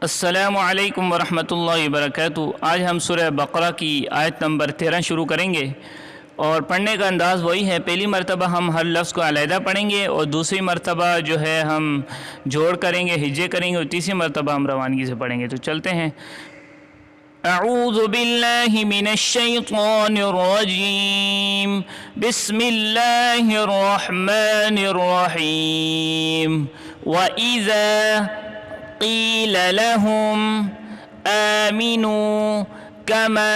अस्सलामु अलैकुम वरहमतुल्लाहि वबरकातुहू। आज हम सूरह बकरा की आयत नंबर 13 शुरू करेंगे और पढ़ने का अंदाज़ वही है। पहली मरतबा हम हर लफ्ज़ को अलहदा पढ़ेंगे और दूसरी मरतबा जो है हम जोड़ करेंगे, हिज्जे करेंगे और तीसरी मरतबा हम रवानगी से पढ़ेंगे। तो चलते हैं। अऊज़ु बिल्लाहि मिनश्शैतानिर रजीम, बिस्मिल्लाहिर रहमानिर रहीम। व इज़ा क़ील लहुम आमिनू कमा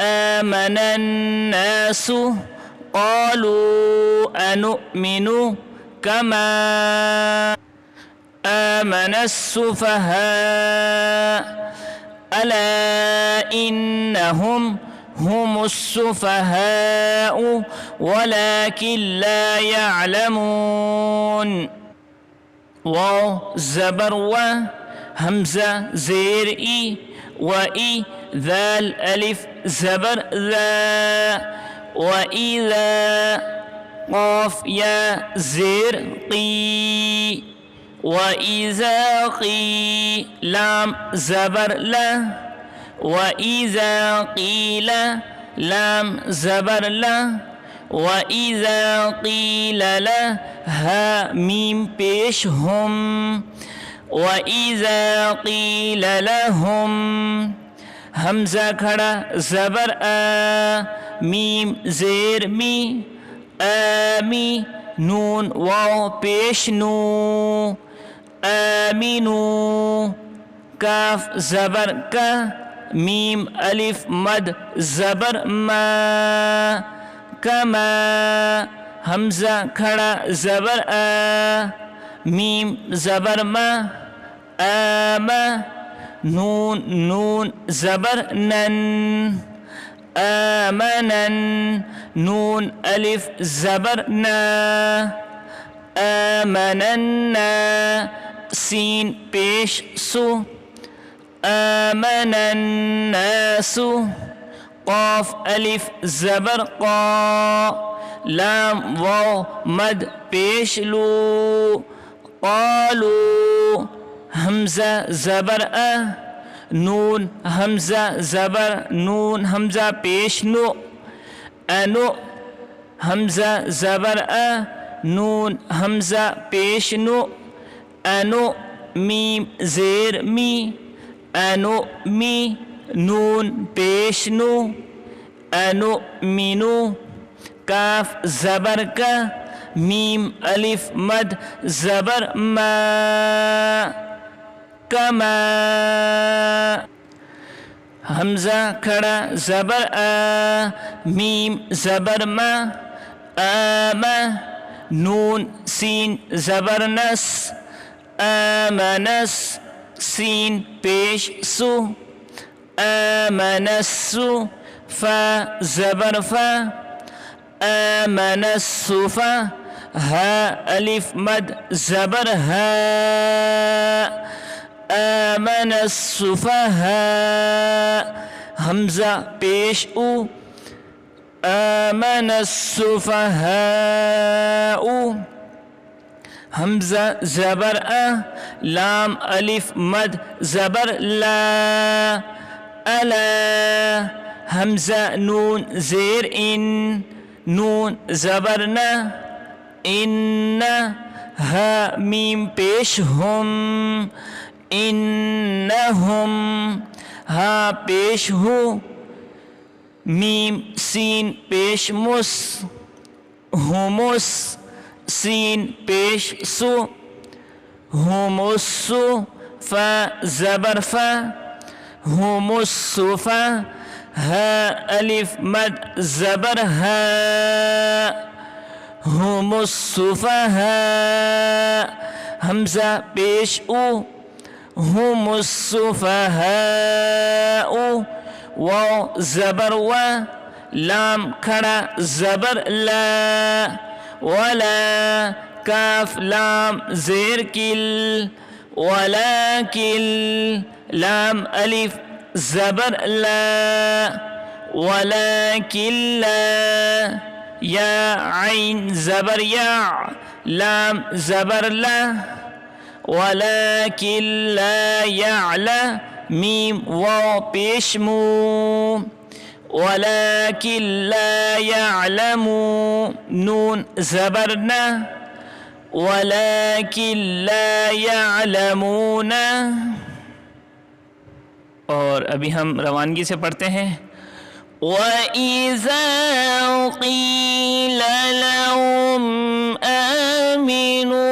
आमनन नासु क़ालू अनुमिनु कमा आमनस सुफ़हा अला इन्नहुम हुमुस सुफ़हाउ वलाकिन ला यअलमून। वाव ज़बर व, हमज़ा ज़ेर ई, व ई ज़ाल अलिफ ज़बर ज़ा, व इज़ा क़ाफ़ या ज़ेर क़ी, व इज़ा क़ी लाम ज़बर ला, व इज़ा क़ील लाम ज़बर ला, व इज़ा क़ील लहा मीम पेश हुम, व इज़ा क़ील लहुम हमज़ा खड़ा ज़बर आ, मीम ज़ेर मी, आमी नून वाव पेश नू, आमीनू काफ ज़बर का, मीम अलिफ मद ज़बर मा, कमा हमज़ा खड़ा ज़बर आ, मीम ज़बर मा, आमा नून नून ज़बर नन, आमनन नून अलिफ ज़बर ना, आमनन्ना सीन पेश सु, आमनन्नासु क़ाफ़ अलिफ ज़बर क़ा, लाम वाव मद पेश लू, क़ालू हमज़ा ज़बर अ, नून हमज़ा ज़बर नून हमज़ा पेश नु, अनु हमज़ा ज़बर अ, नून हमज़ा पेश नु, अनु मीम ज़ेर मी, अनु मी नून पेश नु, अनु मीनू काफ ज़बर का, मीम अलिफ मद ज़बर मा, कमा हमज़ा खड़ा ज़बर आ, मीम ज़बर मा, आमा नून सीन ज़बर नस, आमनस सीन पेश सु, आमनस्सु फ़ा ज़बर फ़ा, आमनस्सुफ़ा हा अलिफ मद ज़बर हा, आमनस्सुफ़हा हमज़ा पेश उ, आमनस्सुफ़हाउ हमज़ा ज़बर अ, लाम अलिफ मद ज़बर ला, अला हमज़ा नून ज़ेर इन, नून ज़बर न, इन्ना हा मीम पेश हुम, इन्नहुम हा पेश हु, मीम सीन पेश मुस, हुमुस सीन पेश सु, हुमुस्सु फ़ा ज़बर फ़ा, हुमुस्सुफ़ा हा अलिफ मद ज़बर हा, हुमुस्सुफ़हा हमज़ा पेश उ, हुमुस्सुफ़हाउ वाव ज़बर व, लाम खड़ा ज़बर ला, वला काफ लाम ज़ेर किल, वलाकिल लाम अलिफ ज़बर ला, वलाकिन ला या आइन ज़बर या, लाम ज़बर ला, वलाकिन ला यअलम मीम वाव पेश मू वलाकिन ला यअलमू नून ज़बर न वलाकिन ला यअलमून। और अभी हम रवानगी से पढ़ते हैं। वइज़ा क़ील लहुम आमिनू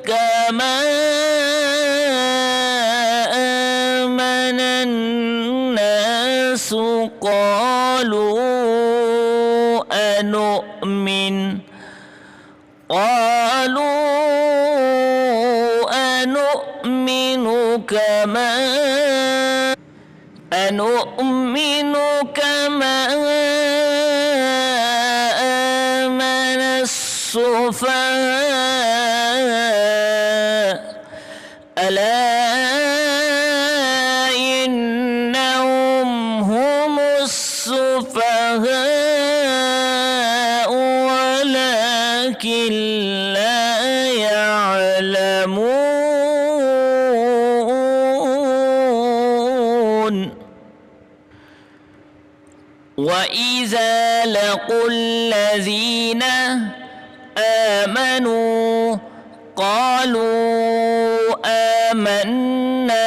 कमा आमनन नासु क़ालू अनुमिन कमा अनुमिनु कमा आमन السفهاء अला इन्नहुम हुमुस्सुफहाء वलाकिन ला यअलमून। वइज़ा लक़ुल्लज़ीन आमनू क़ालू आमन्ना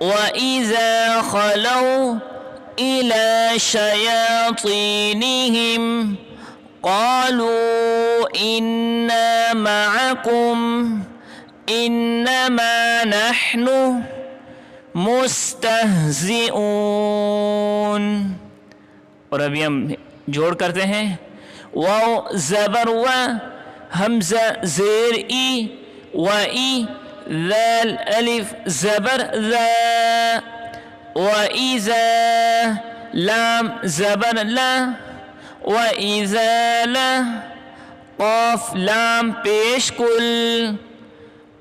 वइज़ा ख़लौ इला शयातीनिहिम क़ालू इन्ना मअकुम इन्नमा नहनु मुस्तहज़िऊन। और अभी हम जोड़ करते हैं। वाव ज़बर व हमज़ा ज़ेर ई व ई ज़ाल अलिफ ज़बर ज़ा व इज़ा लाम ज़बर ला व इज़ा ला क़ाफ लाम पेश कुल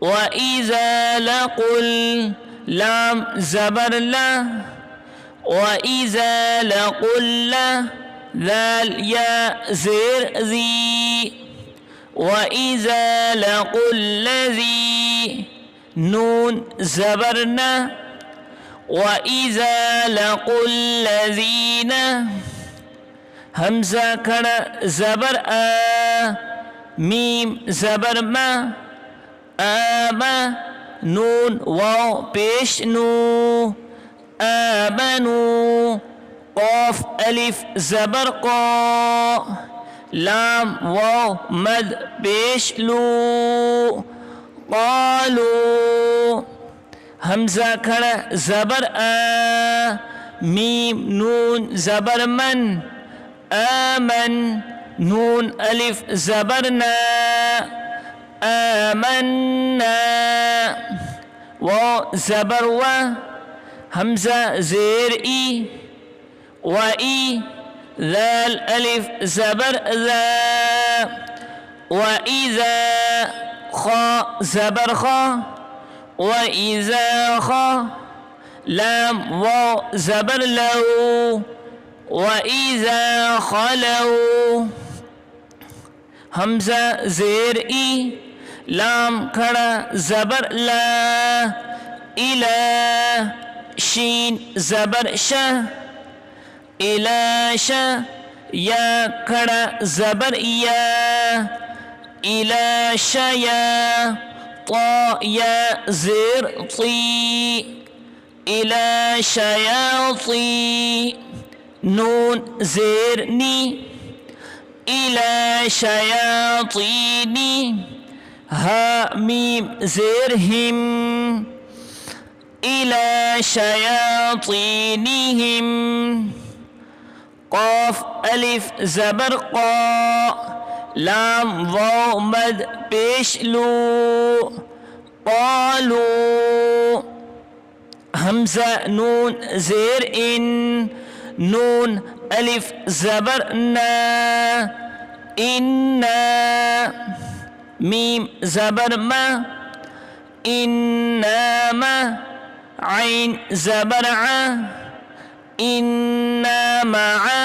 व इज़ा लक़ुल लाम ज़बर ला व इज़ा लक़ुल ज़ाल या ज़ेर ज़ी व इज़ा लक़ुल्लज़ी नून ज़बर न व इज़ा लक़ुल्लज़ीन हमज़ा खड़ा ज़बर आ मीम ज़बर मा आमा नून वाव पेश नू आमनू क़ाफ अलिफ ज़बर क़ा लाम वाव मद पेश लू क़ालू हमज़ा खड़ा ज़बर आ मीम नून ज़बर मन आमन नून अलिफ ज़बर ना आमन्ना वाव ज़बर व हमज़ा ज़ेर ई व ई ज़ाल अलिफ ज़बर ज़ा व इज़ा ख़ा ज़बर ख़ा व इज़ा ख़ा लाम वाव ज़बर लऊ व इज़ा ख़लऊ हमज़ा ज़ेर ई लाम खड़ा ज़बर ला इला शीन ज़बर शाह इला शा या खड़ा ज़बर या इला शया ता या ज़ेर ती इला शयाती नून ज़ेर नी इला शयातीनी हा मीम ज़ेर हिम इला शयातीनिहिम क़ाफ अलिफ ज़बर क़ा लाम वाव मद पेश लू क़ालू हमज़ा नून ज़ेर इन नून अलिफ ज़बर ना इन्ना मीम ज़बर मा इन्नमा आइन ज़बर आ इन्ना मआ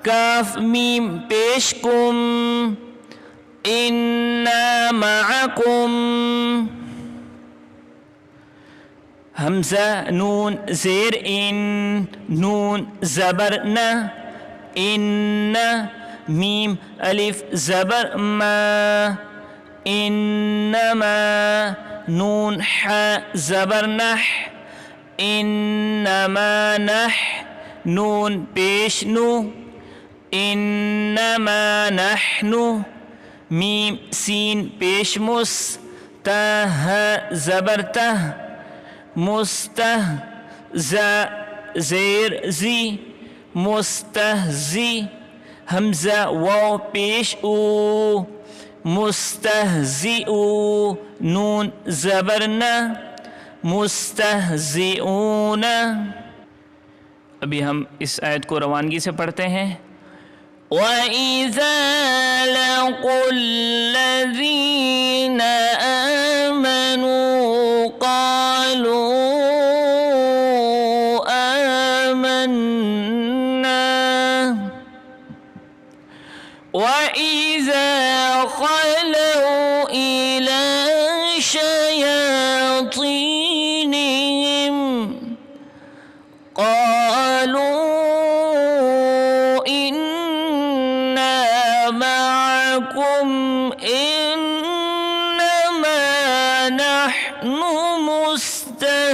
काफ मीम पेश कुम इन्ना माअकुम। हमज़ा नून ज़ेर इन, नून ज़बर न, इन मीम अलिफ ज़बर मा, इन्नमा नून ह ज़बर नह, इन्नमा नह नून पेश नु, इन्नमा नहनु मीम सीन पेश मुस, तह ज़बर तह, मुस्तह ज़ेर ज़ी, मुस्तहज़ी हमज़ा वाव पेश ऊ, मुस्तहज़िऊ नून ज़बर न, मुस्तहज़िऊन। अभी हम इस आयत को रवानगी से पढ़ते हैं। वइज़ा लक़ुल्लज़ीन आमनू क़ालू आमन्ना वइज़ा ख़लऊ इला शयातीनिहिम क़ालू इन्ना मअकुम इन्नमा नहनु मुस्तहज़िऊन।